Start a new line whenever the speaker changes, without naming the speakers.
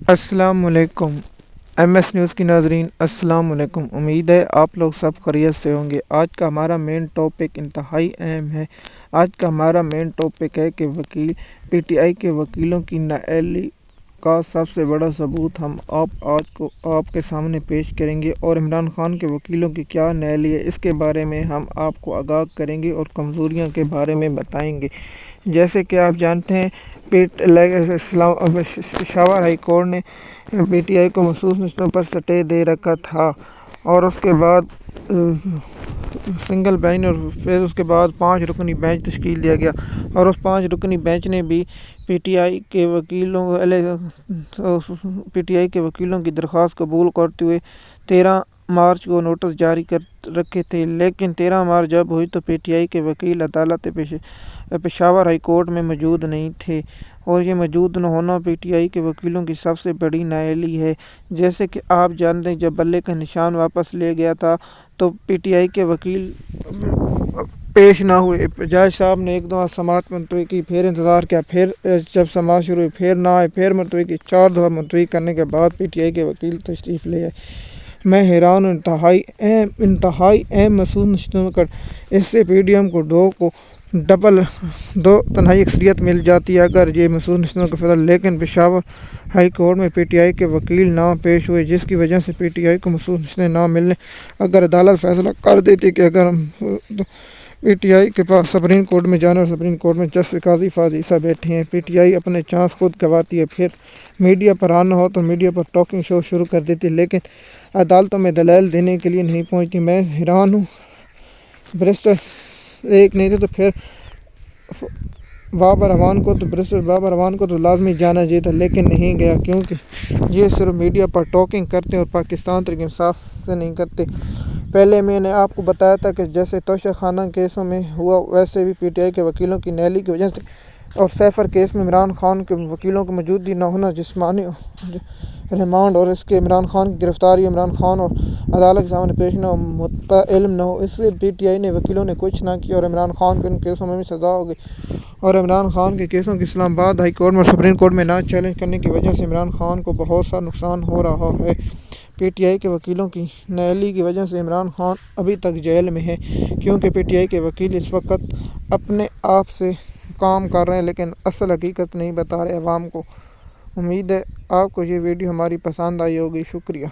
السلام علیکم M S news کی ناظرین، السلام علیکم۔ امید ہے آپ لوگ سب خیریت سے ہوں گے۔ آج کا ہمارا مین ٹاپک انتہائی اہم ہے۔ آج کا ہمارا مین ٹاپک ہے کہ پی ٹی آئی کے وکیلوں کی نااہلی کا سب سے بڑا ثبوت ہم آپ کے سامنے پیش کریں گے، اور عمران خان کے وکیلوں کی کیا نااہلی ہے اس کے بارے میں ہم آپ کو آگاہ کریں گے اور کمزوریوں کے بارے میں بتائیں گے۔ جیسے کہ آپ جانتے ہیں، پشاور ہائی کورٹ نے پی ٹی آئی کو مخصوص نشستوں پر سٹے دے رکھا تھا، اور اس کے بعد سنگل بینچ اور پھر اس کے بعد 5 رکنی بینچ تشکیل دیا گیا، اور اس 5 رکنی بینچ نے بھی پی ٹی آئی کے وکیلوں کی درخواست قبول کرتے ہوئے 13 مارچ کو نوٹس جاری کر رکھے تھے۔ لیکن 13 مارچ جب ہوئی تو پی ٹی آئی کے وکیل عدالت پشاور ہائی کورٹ میں موجود نہیں تھے، اور یہ موجود نہ ہونا پی ٹی آئی کے وکیلوں کی سب سے بڑی نااہلی ہے۔ جیسے کہ آپ جانتے ہیں، جب بلے کا نشان واپس لے گیا تھا تو پی ٹی آئی کے وکیل پیش نہ ہوئے۔ جج صاحب نے 1 دفعہ سماعت ملتوی کی، پھر انتظار کیا، پھر جب سماعت شروع ہوئی پھر نہ آئے، پھر ملتوی کی، 4 دفعہ ملتوی کرنے کے بعد پی ٹی آئی کے وکیل تشریف لے آئے۔ میں حیران ہوں، انتہائی اہم مخصوص نشستوں پر اس سے پی ڈی ایم کو ڈبل تنہائی اکثریت مل جاتی ہے اگر یہ مخصوص نشستوں کا فیصلہ، لیکن پشاور ہائی کورٹ میں پی ٹی آئی کے وکیل نہ پیش ہوئے، جس کی وجہ سے پی ٹی آئی کو مخصوص نشستیں نہ ملنے۔ اگر عدالت فیصلہ کر دیتی کہ اگر پی ٹی آئی کے پاس سپریم کورٹ میں جانا، اور سپریم کورٹ میں جسٹس قاضی فاضل عیسیٰ بیٹھے ہیں، پی ٹی آئی اپنے چانس خود گنواتی ہے، پھر میڈیا پر آنا ہو تو میڈیا پر ٹاکنگ شو شروع کر دیتی ہے، لیکن عدالتوں میں دلائل دینے کے لیے نہیں پہنچتی۔ میں حیران ہوں، بیرسٹر ایک نہیں تھے تو پھر بیرسٹر بابر اعوان کو تو لازمی جانا چاہیے تھا، لیکن نہیں گیا، کیونکہ یہ صرف میڈیا پر ٹاکنگ کرتے ہیں اور پاکستان تحریک انصاف سے نہیں کرتے۔ پہلے میں نے آپ کو بتایا تھا کہ جیسے توشہ خانہ کیسوں میں ہوا، ویسے بھی پی ٹی آئی کے وکیلوں کی نااہلی کی وجہ سے، اور سیفر کیس میں عمران خان کے وکیلوں کی موجودگی نہ ہونا، جسمانی ریمانڈ اور اس کے عمران خان کی گرفتاری، عمران خان اور عدالت کے سامنے پیش نہ ہو، متبع علم نہ ہو، اس لیے پی ٹی آئی نے وکیلوں نے کچھ نہ کیا، اور عمران خان کے ان کیسوں میں بھی سزا ہو گئی، اور عمران خان کے کیسوں کی اسلام آباد ہائی کورٹ میں اور سپریم کورٹ میں نہ چیلنج کرنے کی وجہ سے عمران خان کو بہت سا نقصان ہو رہا ہے۔ پی ٹی آئی کے وکیلوں کی نااہلی کی وجہ سے عمران خان ابھی تک جیل میں ہے، کیونکہ پی ٹی آئی کے وکیل اس وقت اپنے آپ سے کام کر رہے ہیں، لیکن اصل حقیقت نہیں بتا رہے عوام کو۔ امید ہے آپ کو یہ ویڈیو ہماری پسند آئی ہوگی۔ شکریہ۔